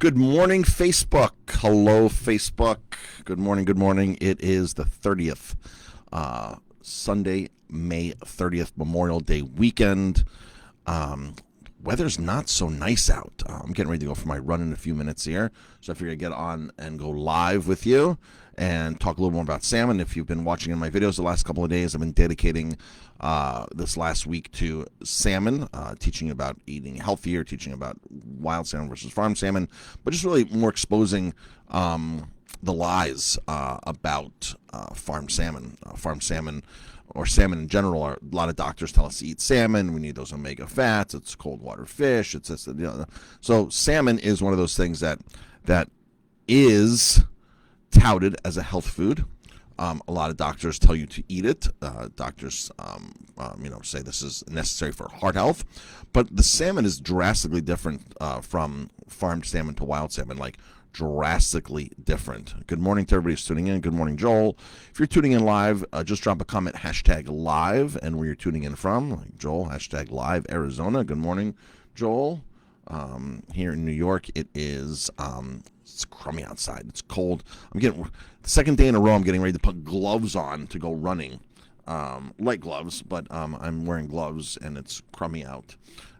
Good morning, Facebook. Hello, Facebook. Good morning. Good morning. It is the 30th, Sunday, May 30th, Memorial Day weekend. Weather's not so nice out. I'm getting ready to go for my run in a few minutes here. So I figured I'd get on and go live with you and talk a little more about salmon. If you've been watching in my videos the last couple of days, I've been dedicating this last week to salmon, teaching about eating healthier, teaching about wild salmon versus farm salmon, but just really more exposing the lies about farm salmon. Farm salmon or salmon in general, a lot of doctors tell us to eat salmon. We need those omega fats. It's cold water fish. It's this, So salmon is one of those things that is touted as a health food. A lot of doctors tell you to eat it. Doctors, say this is necessary for heart health. But the salmon is drastically different from farmed salmon to wild salmon, like drastically different. Good morning to everybody who's tuning in. Good morning, Joel. If you're tuning in live, just drop a comment, #live, and where you're tuning in from. Like Joel, #live, Arizona. Good morning, Joel. Here in New York, it's crummy outside. It's cold. I'm getting the second day in a row. I'm getting ready to put gloves on to go running, light gloves, but I'm wearing gloves and it's crummy out.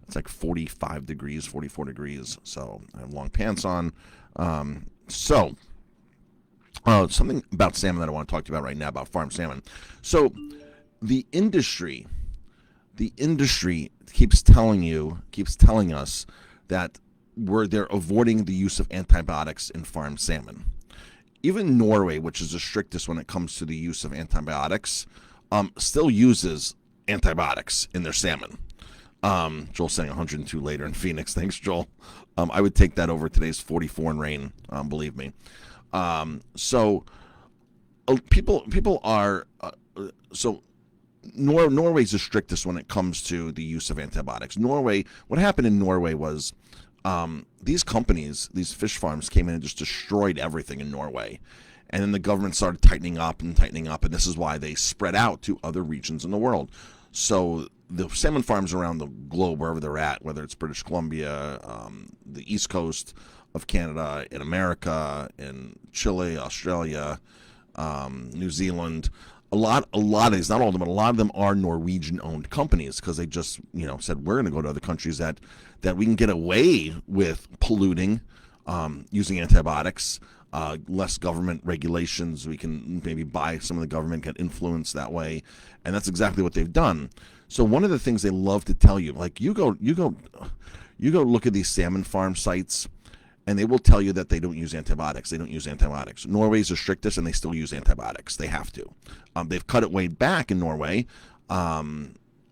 It's like 45 degrees, 44 degrees. So I have long pants on. Something about salmon that I want to talk to you about right now, about farm salmon. So the industry keeps telling us that they're avoiding the use of antibiotics in farm salmon. Even Norway, which is the strictest when it comes to the use of antibiotics, still uses antibiotics in their salmon. Joel's saying 102 later in Phoenix. Thanks, Joel. I would take that over today's 44 and rain, believe me. People are Norway's the strictest when it comes to the use of antibiotics. What happened in Norway was these companies, these fish farms came in and just destroyed everything in Norway. And then the government started tightening up, and this is why they spread out to other regions in the world. So the salmon farms around the globe, wherever they're at, whether it's British Columbia, the east coast of Canada, in America, in Chile, Australia, New Zealand, a lot of these, not all of them, but a lot of them are Norwegian-owned companies because they just, said we're going to go to other countries that we can get away with polluting, using antibiotics, less government regulations. We can maybe buy some of the government, get influence that way, and that's exactly what they've done. So one of the things they love to tell you, like you go look at these salmon farm sites, and they will tell you that they don't use antibiotics. They don't use antibiotics. Norway's the strictest, and they still use antibiotics. They have to. They've cut it way back in Norway,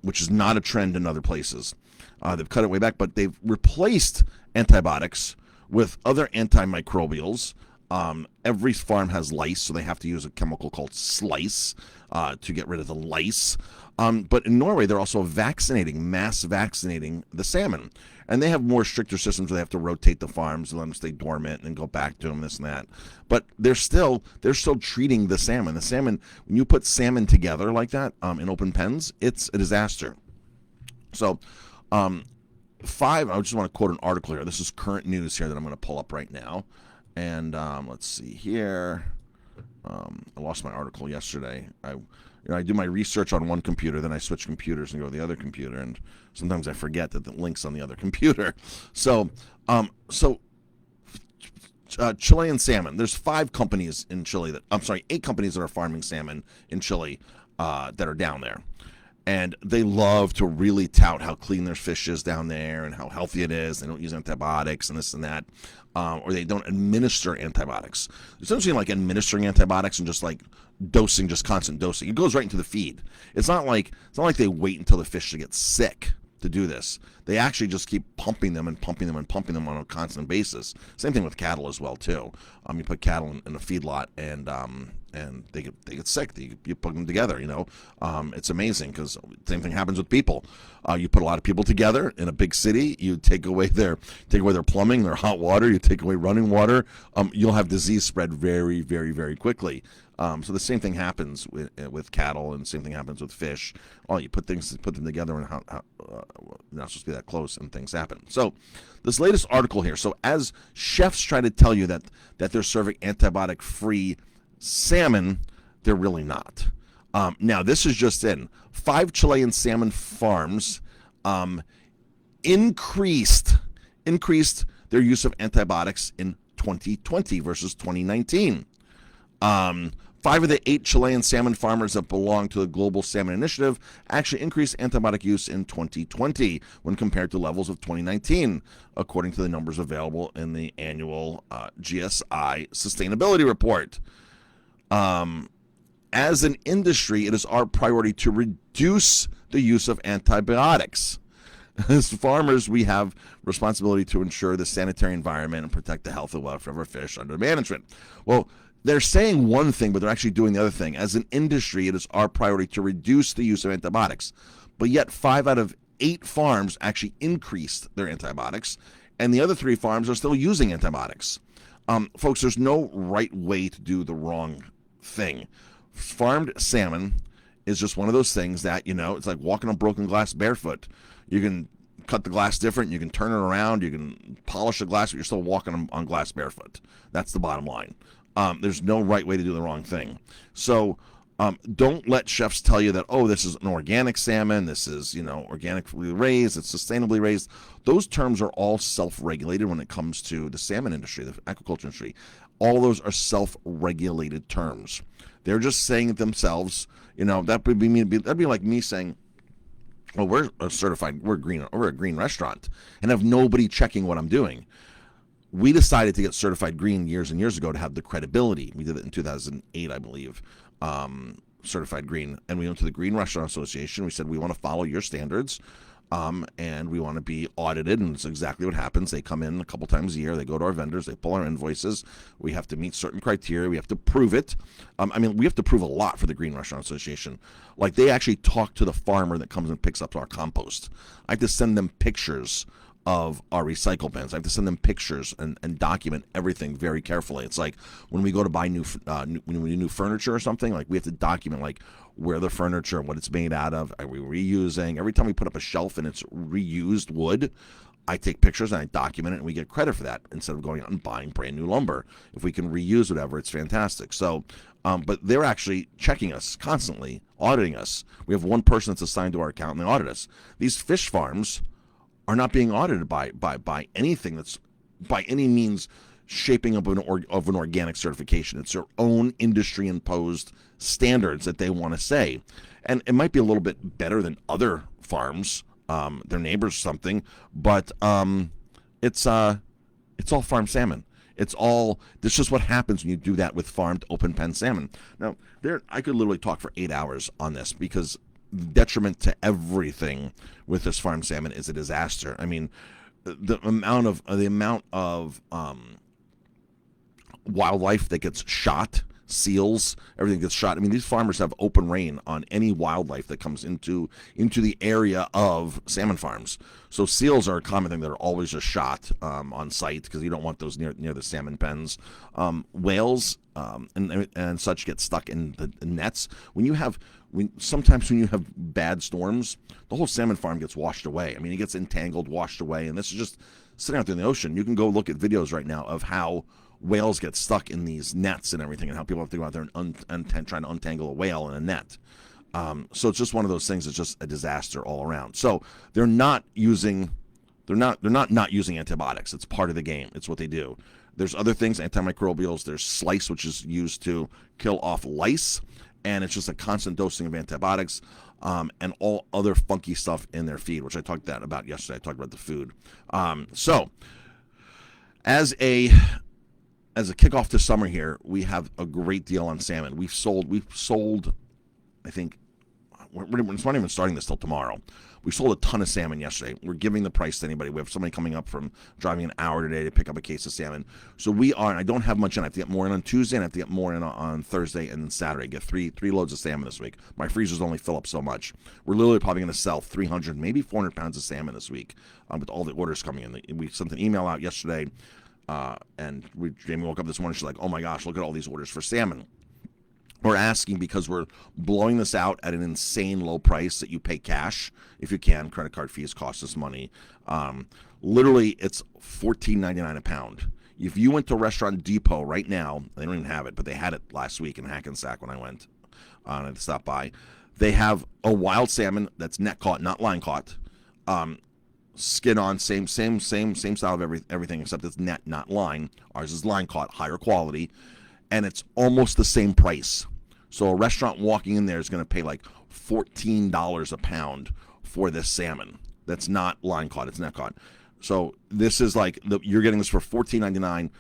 which is not a trend in other places. They've cut it way back, but they've replaced antibiotics with other antimicrobials. Every farm has lice, so they have to use a chemical called slice to get rid of the lice. But in Norway, they're also mass vaccinating the salmon. And they have more stricter systems where they have to rotate the farms and let them stay dormant and go back to them, this and that. But they're still treating the salmon. The salmon, when you put salmon together like that in open pens, it's a disaster. So, I just want to quote an article here. This is current news here that I'm going to pull up right now. And let's see here. I lost my article yesterday. I do my research on one computer, then I switch computers and go to the other computer, and sometimes I forget that the link's on the other computer. So Chilean salmon. There's 8 companies that are farming salmon in Chile that are down there. And they love to really tout how clean their fish is down there and how healthy it is. They don't use antibiotics and this and that. Or they don't administer antibiotics. It's essentially like administering antibiotics and just like dosing, just constant dosing. It goes right into the feed. It's not like they wait until the fish get sick to do this. They actually just keep pumping them and pumping them and pumping them on a constant basis. Same thing with cattle as well too. You put cattle in a feedlot and they get sick. You put them together. It's amazing because same thing happens with people. You put a lot of people together in a big city. You take away their plumbing, their hot water. You take away running water. You'll have disease spread very, very, very quickly. So the same thing happens with cattle, and the same thing happens with fish. You put them together, and you're not supposed to be that close, and things happen. So this latest article here. So as chefs try to tell you that they're serving antibiotic-free salmon, they're really not. Now this is just in 5 Chilean salmon farms increased their use of antibiotics in 2020 versus 2019. 5 of the 8 Chilean salmon farmers that belong to the Global Salmon Initiative actually increased antibiotic use in 2020 when compared to levels of 2019, according to the numbers available in the annual GSI Sustainability Report. As an industry, it is our priority to reduce the use of antibiotics. As farmers, we have responsibility to ensure the sanitary environment and protect the health and welfare of our fish under management. Well, they're saying one thing, but they're actually doing the other thing. As an industry, it is our priority to reduce the use of antibiotics. But yet 5 out of 8 farms actually increased their antibiotics, and the other 3 farms are still using antibiotics. Folks, there's no right way to do the wrong thing. Farmed salmon is just one of those things that, it's like walking on broken glass barefoot. You can cut the glass different, you can turn it around, you can polish the glass, but you're still walking on glass barefoot. That's the bottom line. There's no right way to do the wrong thing. So don't let chefs tell you that, this is an organic salmon, this is, organically raised, it's sustainably raised. Those terms are all self-regulated when it comes to the salmon industry, the aquaculture industry. All those are self-regulated terms. They're just saying it themselves. That'd be like me saying, well, we're a green restaurant, and have nobody checking what I'm doing. We decided to get certified green years and years ago to have the credibility. We did it in 2008, I believe, certified green. And we went to the Green Restaurant Association. We said, we want to follow your standards, and we want to be audited. And it's exactly what happens. They come in a couple times a year. They go to our vendors. They pull our invoices. We have to meet certain criteria. We have to prove it. We have to prove a lot for the Green Restaurant Association. Like, they actually talk to the farmer that comes and picks up our compost. I have to send them pictures of our recycle bins. I have to send them pictures and document everything very carefully. It's like when we go to buy new furniture or something, like we have to document like where the furniture and what it's made out of. Are we reusing? Every time we put up a shelf and it's reused wood, I take pictures and I document it, and we get credit for that instead of going out and buying brand new lumber. If we can reuse whatever, it's fantastic. So, but they're actually checking us constantly, auditing us. We have one person that's assigned to our account, and they audit us. These fish farms are not being audited by anything that's by any means shaping up of an organic certification. It's their own industry imposed standards that they want to say, and it might be a little bit better than other farms, their neighbors something, but it's all farm salmon. This is just what happens when you do that with farmed open pen salmon. Now, I could literally talk for 8 hours on this, because detriment to everything with this farm salmon is a disaster. I mean, the amount of wildlife that gets shot, seals, everything gets shot. I mean, these farmers have open rein on any wildlife that comes into the area of salmon farms. So seals are a common thing that are always just shot on site, because you don't want those near the salmon pens. Whales and such get stuck in the nets. Sometimes when you have bad storms, the whole salmon farm gets washed away. I mean, it gets entangled, washed away, and this is just sitting out there in the ocean. You can go look at videos right now of how whales get stuck in these nets and everything, and how people have to go out there and trying to untangle a whale in a net. So it's just one of those things. It's just a disaster all around. So they're not using antibiotics. It's part of the game. It's what they do. There's other things, antimicrobials. There's Slice, which is used to kill off lice, and it's just a constant dosing of antibiotics, and all other funky stuff in their feed, which I talked about yesterday. I talked about the food. So as a kickoff to summer here, we have a great deal on salmon. We've sold, I think, it's not even starting this till tomorrow. We sold a ton of salmon yesterday. We're giving the price to anybody. We have somebody coming up from driving an hour today to pick up a case of salmon. So and I don't have much in. I have to get more in on Tuesday, and I have to get more in on Thursday and Saturday. Get three loads of salmon this week. My freezers only fill up so much. We're literally probably going to sell 300, maybe 400 pounds of salmon this week, with all the orders coming in. We sent an email out yesterday, and Jamie woke up this morning. She's like, "Oh my gosh, look at all these orders for salmon." We're asking because we're blowing this out at an insane low price that you pay cash if you can. Credit card fees cost us money. Literally, it's $14.99 a pound. If you went to Restaurant Depot right now, they don't even have it, but they had it last week in Hackensack when I went and I stopped by. They have a wild salmon that's net caught, not line caught. Skin on, same style of everything, except it's net, not line. Ours is line caught, higher quality, and it's almost the same price. So a restaurant walking in there is going to pay like $14 a pound for this salmon. That's not line caught, it's net caught. So this is like you're getting this for $14.99,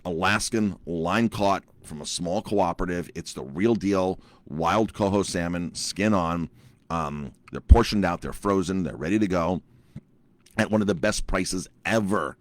Alaskan line caught from a small cooperative. It's the real deal, wild coho salmon, skin on. They're portioned out, they're frozen, they're ready to go at one of the best prices ever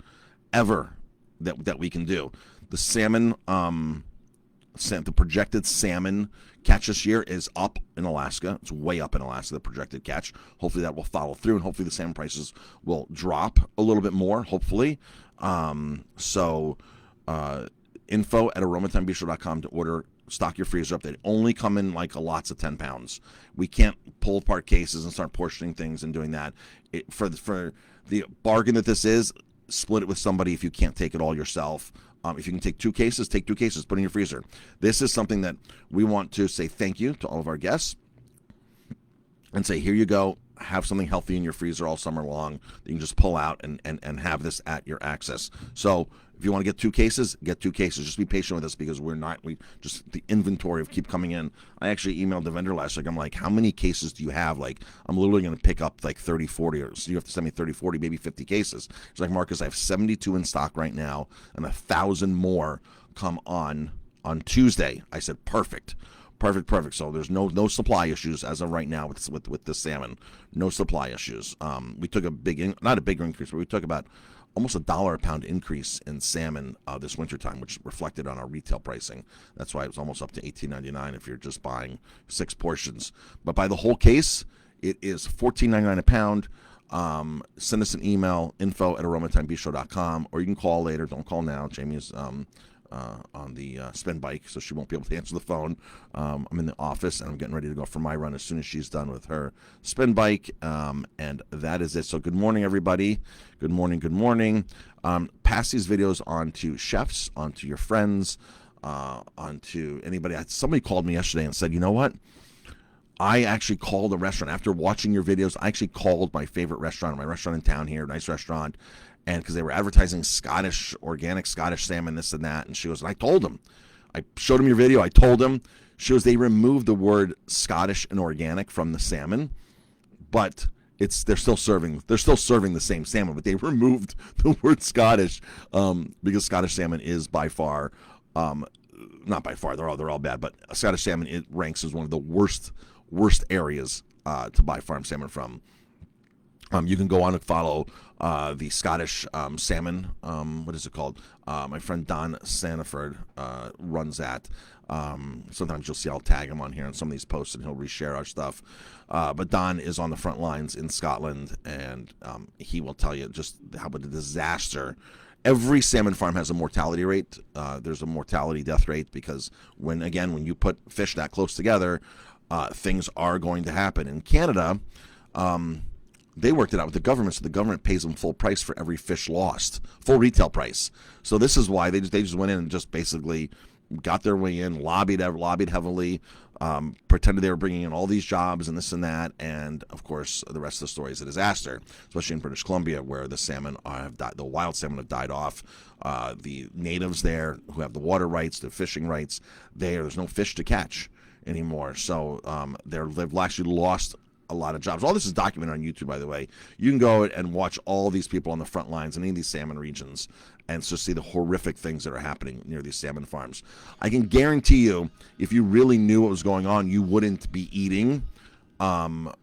that we can do. The salmon, the projected salmon catch this year is up in Alaska. It's way up in Alaska, the projected catch. Hopefully that will follow through, and hopefully the salmon prices will drop a little bit more, hopefully. Info@aromatimebistro.com to order. Stock your freezer up. They only come in like lots of 10 pounds. We can't pull apart cases and start portioning things and doing that. For the bargain that this is, split it with somebody if you can't take it all yourself. If you can take 2 cases, take 2 cases, put in your freezer. This is something that we want to say thank you to all of our guests and say, here you go. Have something healthy in your freezer all summer long that you can just pull out and have this at your access. So if you want to get 2 cases, get 2 cases. Just be patient with us because the inventory of keep coming in. I actually emailed the vendor last week. I'm like, how many cases do you have? Like, I'm literally going to pick up like 30, 40, or so you have to send me 30, 40, maybe 50 cases. It's like, Marcus, I have 72 in stock right now and 1,000 more come on Tuesday. I said, perfect. So there's no supply issues as of right now with the salmon. No supply issues. We took not a big increase, but we took about almost $1 a pound increase in salmon this wintertime, which reflected on our retail pricing. That's why it was almost up to $18.99 if you're just buying 6 portions. But by the whole case, it is $14.99 a pound. Send us an email, info@aromatimebistro.com, or you can call later. Don't call now. Jamie's on the spin bike, so she won't be able to answer the phone. I'm in the office, and I'm getting ready to go for my run as soon as she's done with her spin bike, and that is it. So good morning, everybody. Good morning. Pass these videos on to chefs, on to your friends, on to anybody. Somebody called me yesterday and said, you know what? I actually called a restaurant. After watching your videos, I actually called my favorite restaurant, my restaurant in town here, nice restaurant, and because they were advertising organic Scottish salmon, this and that, and she goes, and I told them, I showed him your video, I told him, she goes, they removed the word Scottish and organic from the salmon, but they're still serving the same salmon, but they removed the word Scottish because Scottish salmon is by far, not by far, they're all bad, but Scottish salmon, it ranks as one of the worst areas to buy farm salmon from. You can go on and follow the Scottish salmon. What is it called? My friend Don Sanford runs that. Sometimes you'll see I'll tag him on here on some of these posts, and he'll reshare our stuff. But Don is on the front lines in Scotland, and he will tell you just how about a disaster. Every salmon farm has a mortality rate. There's a mortality death rate because when you put fish that close together, things are going to happen. In Canada, they worked it out with the government, so the government pays them full price for every fish lost, full retail price. So this is why they just went in and just basically got their way in, lobbied heavily, pretended they were bringing in all these jobs and this and that, and of course the rest of the story is a disaster, especially in British Columbia where the salmon have died, the wild salmon have died off. The natives there who have the water rights, the fishing rights, there's no fish to catch anymore. So they've actually lost a lot of jobs. All this is documented on YouTube, by the way. You can go and watch all these people on the front lines in any of these salmon regions and just see the horrific things that are happening near these salmon farms. I can guarantee you, if you really knew what was going on, you wouldn't be eating farm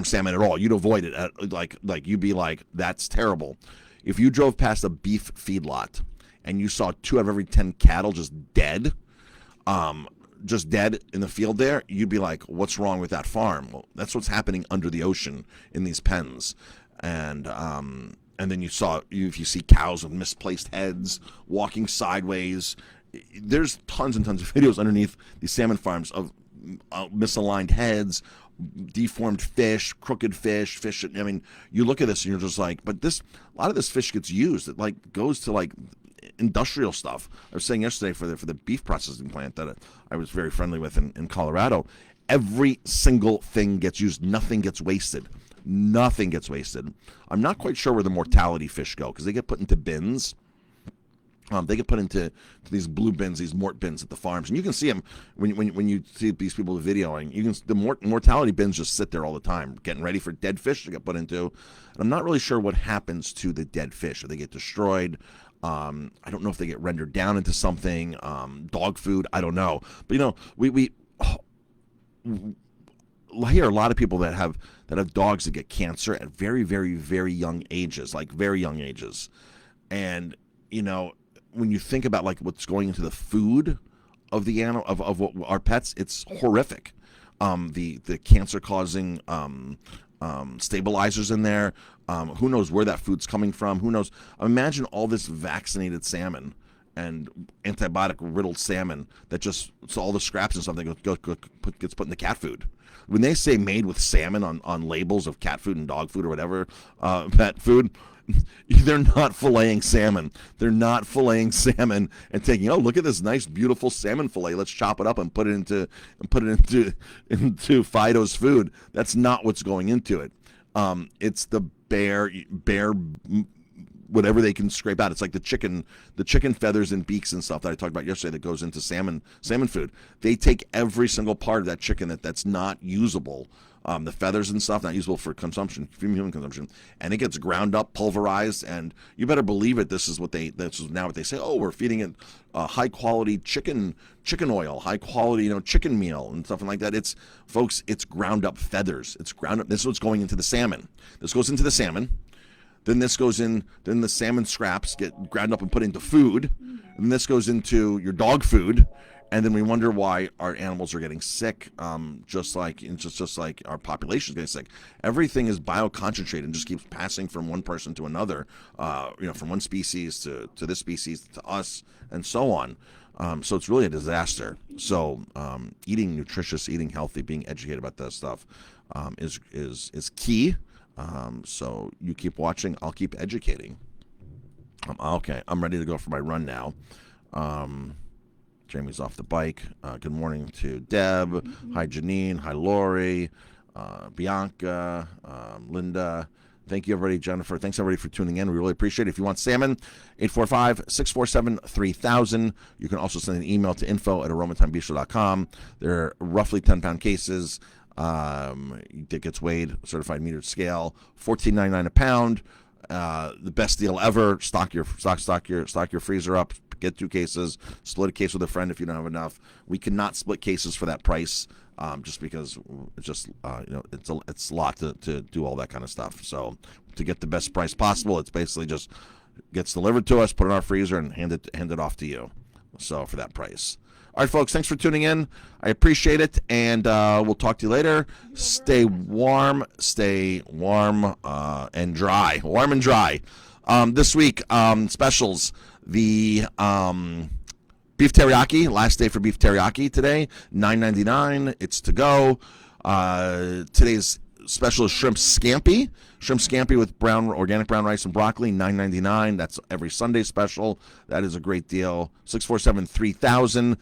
salmon at all. You'd avoid it. Like you'd be like, that's terrible. If you drove past a beef feedlot and you saw 2 out of every 10 cattle just dead in the field there, you'd be like, what's wrong with that farm? Well, that's what's happening under the ocean in these pens. And then if you see cows with misplaced heads walking sideways there's tons and tons of videos underneath these salmon farms of misaligned heads, deformed fish, crooked fish. I mean, you look at this and you're just like, but a lot of this fish gets used. It like goes to like industrial stuff. I was saying yesterday for the beef processing plant that I was very friendly with in Colorado. Every single thing gets used. Nothing gets wasted. Nothing gets wasted. I'm not quite sure where the mortality fish go because they get put into bins. They get put into these blue bins, these mort bins at the farms, and you can see them when you see these people videoing. You can the mortality bins just sit there all the time, getting ready for dead fish to get put into. And I'm not really sure what happens to the dead fish. If they get destroyed, I don't know if they get rendered down into something, dog food. I don't know, but we hear a lot of people that have dogs that get cancer at very, very, very young ages, like very young ages, and when you think about like what's going into the food of the animal of what our pets, it's horrific. The cancer causing stabilizers in there. Who knows where that food's coming from? Who knows? Imagine all this vaccinated salmon and antibiotic riddled salmon that just all the scraps and stuff that gets put in the cat food. When they say made with salmon on labels of cat food and dog food or whatever pet food, they're not filleting salmon. They're not filleting salmon and taking, look at this nice beautiful salmon fillet. Let's chop it up and put it into Fido's food. That's not what's going into it. It's the bare whatever they can scrape out. It's like the chicken feathers and beaks and stuff that I talked about yesterday that goes into salmon food. They take every single part of that chicken that's not usable. The feathers and stuff, not usable for consumption, for human consumption, and it gets ground up, pulverized, and you better believe it. This is now what they say. Oh, we're feeding it high quality chicken oil, high quality chicken meal and stuff like that. It's ground up feathers. It's ground up. This is what's going into the salmon. This goes into the salmon. Then this goes in. Then the salmon scraps get ground up and put into food. And this goes into your dog food. And then we wonder why our animals are getting sick, just like our population is getting sick. Everything is bioconcentrated and just keeps passing from one person to another, from one species to this species to us, and so on. So it's really a disaster. So eating nutritious, eating healthy, being educated about that stuff is key. So you keep watching, I'll keep educating. Okay, I'm ready to go for my run now. Jamie's off the bike. Good morning to Deb. Hi, Janine. Hi, Lori. Bianca. Linda. Thank you, everybody. Jennifer. Thanks, everybody, for tuning in. We really appreciate it. If you want salmon, 845-647-3000. You can also send an email to info@aromatimebistro.com. They're roughly 10-pound cases. It gets weighed, certified metered scale, $14.99 a pound. The best deal ever. Stock your freezer up. Get 2 cases. Split a case with a friend if you don't have enough. We cannot split cases for that price, just because it's a lot to do all that kind of stuff. So to get the best price possible, it's basically just gets delivered to us, put it in our freezer, and hand it off to you. So for that price. All right, folks, thanks for tuning in. I appreciate it, and we'll talk to you later. Stay warm and dry. Warm and dry. This week, specials. The beef teriyaki, last day for beef teriyaki today, $9.99. It's to go. Today's special is shrimp scampi. Shrimp scampi with organic brown rice and broccoli, $9.99. That's every Sunday special. That is a great deal. 647-3000.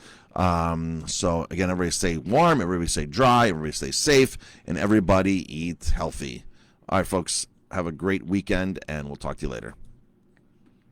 So again, everybody stay warm, everybody stay dry, everybody stay safe, and everybody eat healthy. All right, folks, have a great weekend, and we'll talk to you later.